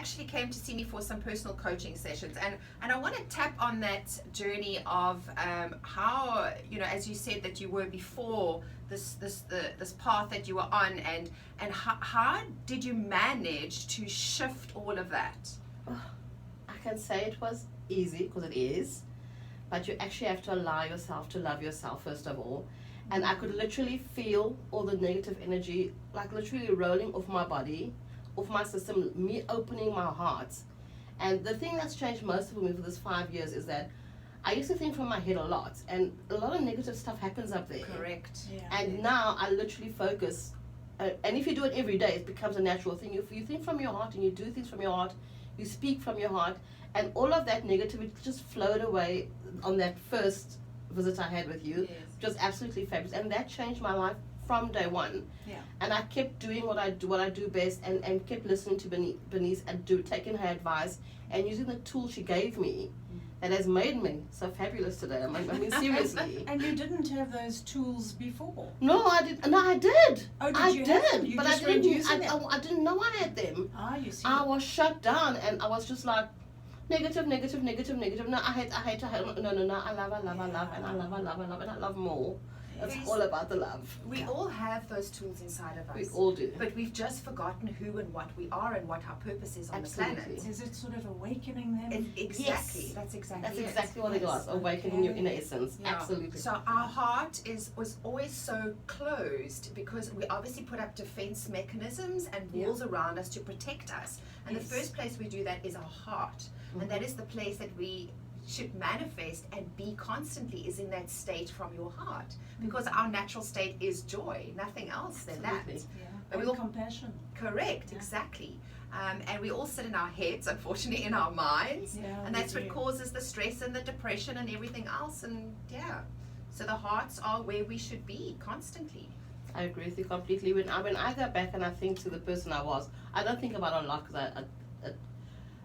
actually came to see me for some personal coaching sessions, and I want to tap on that journey of how, you know, as you said that you were before this path that you were on, and how did you manage to shift all of that? I can say it was easy, because it is, but you actually have to allow yourself to love yourself first of all. And I could literally feel all the negative energy, like literally rolling off my body, off my system, me opening my heart. And the thing that's changed most for me for this 5 years is that I used to think from my head a lot, and a lot of negative stuff happens up there. Correct. Yeah. And now I literally focus, and if you do it every day, it becomes a natural thing. You think from your heart and you do things from your heart, you speak from your heart, and all of that negativity just flowed away on that first visit I had with you. Yes. Which was absolutely fabulous, and that changed my life from day one. Yeah. And I kept doing what I do best, and kept listening to Bernice and taking her advice and using the tools she gave me. That has made me so fabulous today. I mean, seriously. And you didn't have those tools before? No, I did. No, I did. Oh, did I you did, have them? You but just I weren't didn't. using them? I didn't know I had them. Ah, you see. I was shut down, and I was just like, negative. No, I hate. No. I love, and I love more. It's Yes. all about the love. We all have those tools inside of us. We all do. But we've just forgotten who and what we are and what our purpose is on Absolutely. the planet. Is it sort of awakening them? Exactly. Yes. That's exactly That's it. exactly what it was. Awakening your inner essence. Yeah. Absolutely. So our heart was always so closed because we obviously put up defense mechanisms and walls around us to protect us. And Yes. the first place we do that is our heart. And that is the place that we should manifest and be constantly, is in that state from your heart, because our natural state is joy, nothing else than that. Absolutely. Yeah. But we And all- compassion. Correct, Yeah. exactly. And we all sit in our heads, unfortunately, in our minds, Yeah, and that's we what do. causes the stress and the depression and everything else. And so the hearts are where we should be constantly. I agree with you completely. When I go back and I think to the person I was, I don't think about it a lot, because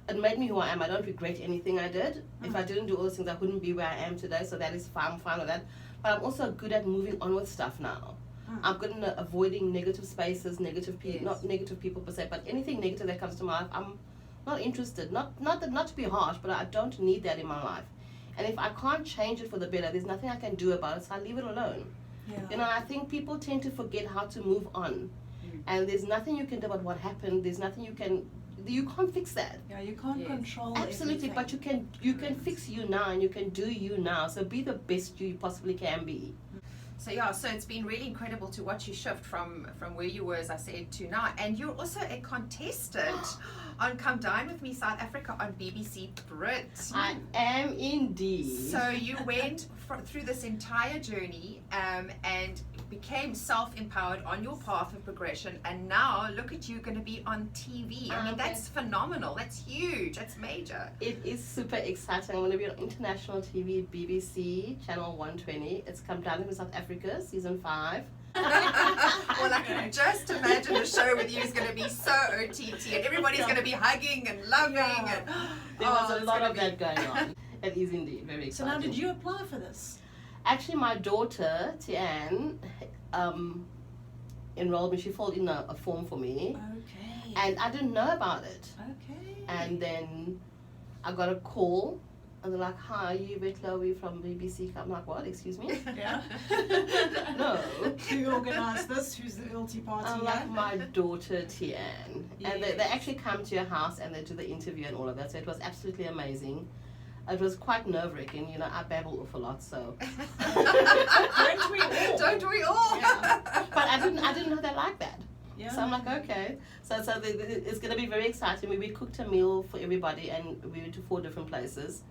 it made me who I am. I don't regret anything I did. If I didn't do all those things, I wouldn't be where I am today. So that is fine. I'm fine with that. But I'm also good at moving on with stuff now. I'm good at avoiding negative spaces, negative people, not negative people per se, but anything negative that comes to my life, I'm not interested. Not to be harsh, but I don't need that in my life. And if I can't change it for the better, there's nothing I can do about it. So I leave it alone. Yeah. You know, I think people tend to forget how to move on, and there's nothing you can do about what happened. There's nothing you can't fix that. Yeah, you can't control Absolutely, everything. but you can fix you now, and you can do you now. So be the best you possibly can be. So so it's been really incredible to watch you shift from where you were, as I said, to now. And you're also a contestant on Come Dine with Me South Africa on BBC Brit. I am indeed. So you went through this entire journey and became self-empowered on your path of progression, and now look at you, going to be on TV. I mean, that's phenomenal. That's huge. That's major. It is super exciting. I'm going to be on international TV, BBC, channel 120. It's Come Dine with Me South Africa, season 5. Well, I can just imagine the show with you is going to be so OTT, and everybody's going to be hugging and loving. And There was a it's lot gonna of that going on. It is indeed very So exciting. now, did you apply for this? Actually, my daughter, Tian, enrolled me. She filled in a form for me. Okay. And I didn't know about it. Okay. And then I got a call. And they're like, hi, Yvette Louw from BBC. I'm like, what? Excuse me? Yeah. No. Who organised this? Who's the guilty party? I'm like, my daughter, Tian. And they Yes. actually come to your house and they do the interview and all of that. So it was absolutely amazing. It was quite nerve-wracking. You know, I babble off a lot, so. Don't we all? Don't we all? Yeah. But I didn't know they like that. Yeah. So I'm like, okay. So it's going to be very exciting. We cooked a meal for everybody, and we went to 4 different places.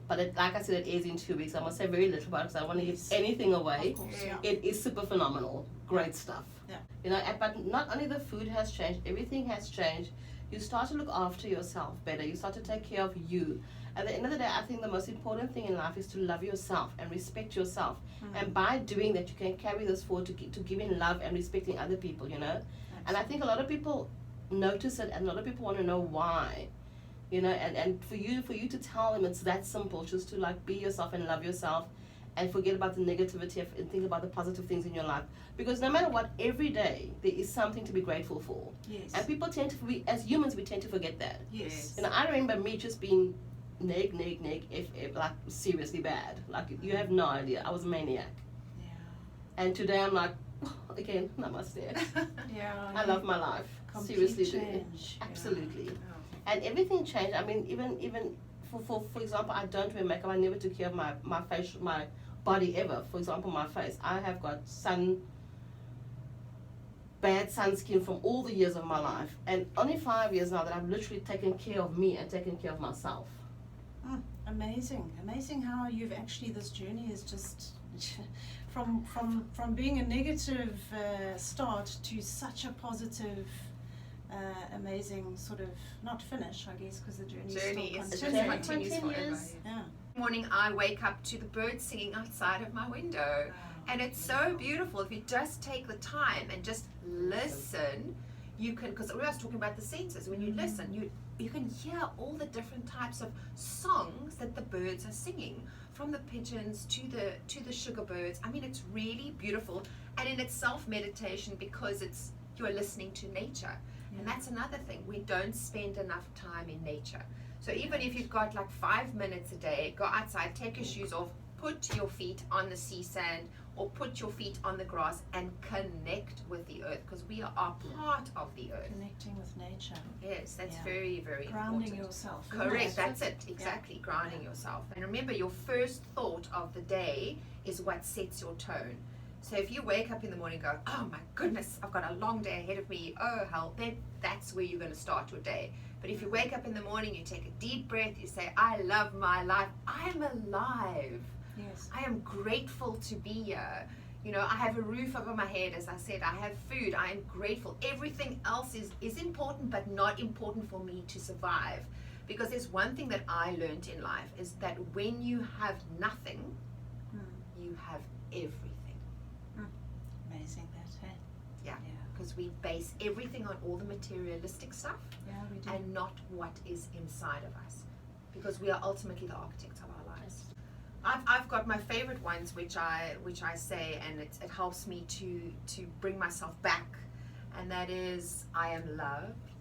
But like I said, it airs in 2 weeks. I must say very little about it because I don't want to give anything away. Of course, Yeah. It is super phenomenal. Great stuff. Yeah. You know, but not only the food has changed, everything has changed. You start to look after yourself better. You start to take care of you. At the end of the day, I think the most important thing in life is to love yourself and respect yourself. And by doing that, you can carry this forward to giving love and respecting other people, you know. And I think a lot of people notice it, and a lot of people want to know why. You know, and for you to tell them it's that simple, just to like be yourself and love yourself and forget about the negativity and think about the positive things in your life. Because no matter what, every day there is something to be grateful for. Yes. And people tend to, as humans, we tend to forget that. Yes. You know, I remember me just being neg, like seriously bad. Like, you have no idea. I was a maniac. Yeah. And today I'm like, again, namaste. Yeah. I love my life. Complete Seriously, do. change. Yeah. Absolutely. Oh. And everything changed. I mean, even for example, I don't wear makeup. I never took care of my body ever. For example, my face. I have got bad sunscreen from all the years of my life, and only 5 years now that I've literally taken care of me and taken care of myself. Amazing how you've actually, this journey is just from being a negative start to such a positive, amazing sort of, not finish, I guess, because the journey is still continues forever. Continues. Yeah. Morning I wake up to the birds singing outside of my window, and it's so beautiful. If you just take the time and just listen, you can, because we were talking about the senses, when you listen, you can hear all the different types of songs that the birds are singing, from the pigeons to the sugar birds. I mean, it's really beautiful, and in itself meditation, because you're listening to nature. And that's another thing, we don't spend enough time in nature. So even if you've got like 5 minutes a day, go outside, take your shoes off, put your feet on the sea sand, or put your feet on the grass and connect with the earth, because we are part of the earth. Connecting with nature. Yes, that's Yeah. very, very Grounding important. yourself. Correct, that's it, exactly, grounding yourself. And remember, your first thought of the day is what sets your tone. So if you wake up in the morning and go, oh my goodness, I've got a long day ahead of me, oh hell, then that's where you're going to start your day. But if you wake up in the morning, you take a deep breath, you say, I love my life, I am alive. Yes. I am grateful to be here. You know, I have a roof over my head, as I said, I have food, I am grateful. Everything else is important, but not important for me to survive. Because there's one thing that I learned in life, is that when you have nothing, you have everything. Amazing that, hey? Yeah. Because we base everything on all the materialistic stuff, Yeah, we do. and not what is inside of us. Because we are ultimately the architects of our lives. I've got my favorite ones, which I say, and it helps me to bring myself back, and that is, I am loved,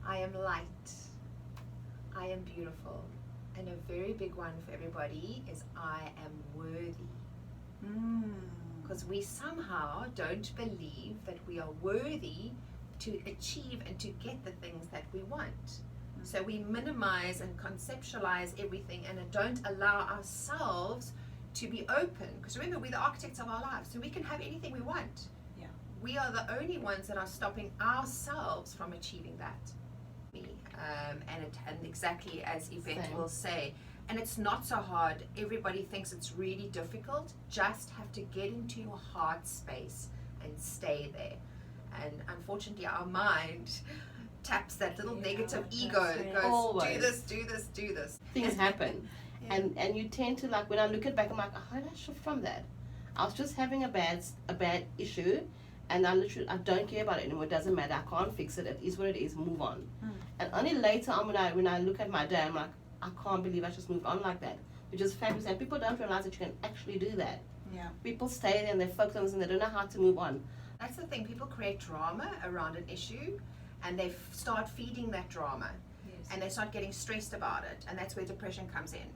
I am light, I am beautiful, and a very big one for everybody is I am worthy. Because we somehow don't believe that we are worthy to achieve and to get the things that we want. So we minimize and conceptualize everything and don't allow ourselves to be open. Because remember, we're the architects of our lives, so we can have anything we want. Yeah. We are the only ones that are stopping ourselves from achieving that. And exactly as Yvette Same. will say, and it's not so hard. Everybody thinks it's really difficult. Just have to get into your heart space and stay there. And unfortunately, our mind taps that little negative ego. that's It it. goes, Always. do this, do this, do this. Things happen. Yeah. And you tend to, like, when I look it back, I'm like, how did I shift from that? I was just having a bad issue, and I don't care about it anymore. It doesn't matter. I can't fix it. It is what it is. Move on. And only later on, when I look at my day, I'm like, I can't believe I just moved on like that. Which is fabulous. And people don't realize that you can actually do that. Yeah. People stay there and they focus on this and they don't know how to move on. That's the thing. People create drama around an issue, and they start feeding that drama, Yes. and they start getting stressed about it, and that's where depression comes in.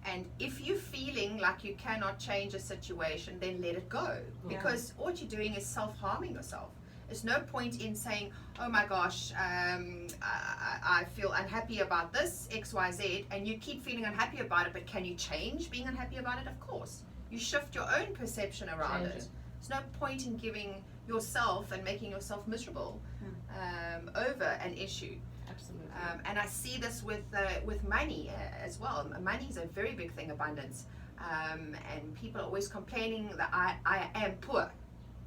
And if you're feeling like you cannot change a situation, then let it go, because what you're doing is self-harming yourself. There's no point in saying, oh my gosh, I feel unhappy about this, X, Y, Z, and you keep feeling unhappy about it, but can you change being unhappy about it? Of course. You shift your own perception around it. There's no point in giving yourself and making yourself miserable over an issue. Absolutely. And I see this with money as well. Money is a very big thing, abundance. And people are always complaining that I am poor.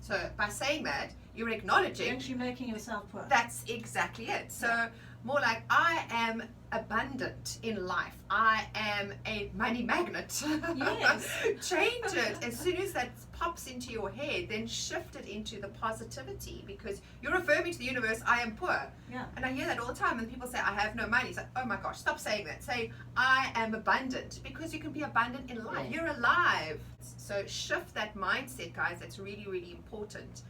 So by saying that, you're You're acknowledging actually making yourself poor. that's exactly it. So More like, I am abundant in life. I am a money magnet. Yes. Change it. As soon as that pops into your head, then shift it into the positivity, because you're affirming to the universe, I am poor. Yeah. And I hear that all the time when people say, I have no money. It's like, oh my gosh, stop saying that. Say, I am abundant, because you can be abundant in life. Yeah. You're alive. So shift that mindset, guys. That's really, really important.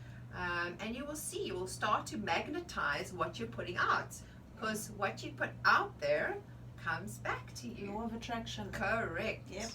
And you will see, you will start to magnetize what you're putting out, because what you put out there comes back to you. Law of attraction. Correct. Yep.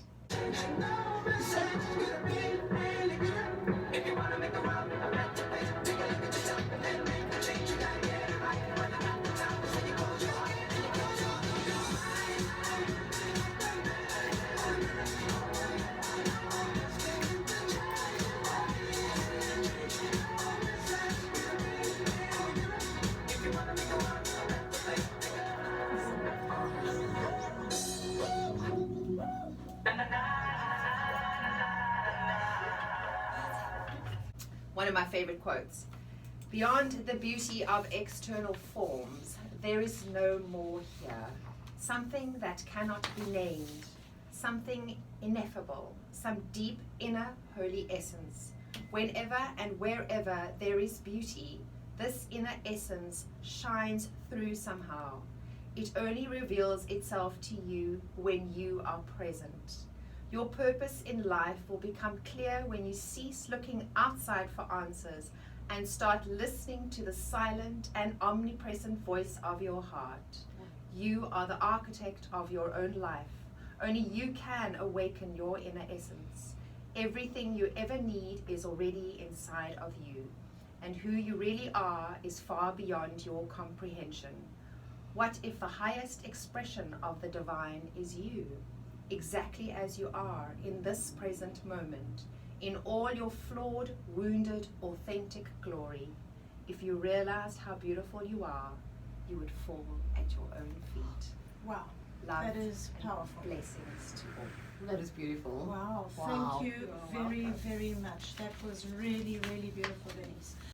One of my favorite quotes. Beyond the beauty of external forms, there is no more here. Something that cannot be named, something ineffable, some deep inner holy essence. Whenever and wherever there is beauty, this inner essence shines through somehow. It only reveals itself to you when you are present. Your purpose in life will become clear when you cease looking outside for answers and start listening to the silent and omnipresent voice of your heart. You are the architect of your own life. Only you can awaken your inner essence. Everything you ever need is already inside of you, and who you really are is far beyond your comprehension. What if the highest expression of the divine is you? Exactly as you are in this present moment, in all your flawed, wounded, authentic glory. If you realized how beautiful you are, you would fall at your own feet. Wow. Love That is and powerful. blessings to all. That is beautiful. Wow. Wow. Thank you You're very, welcome. very much. That was really, really beautiful, Bernice.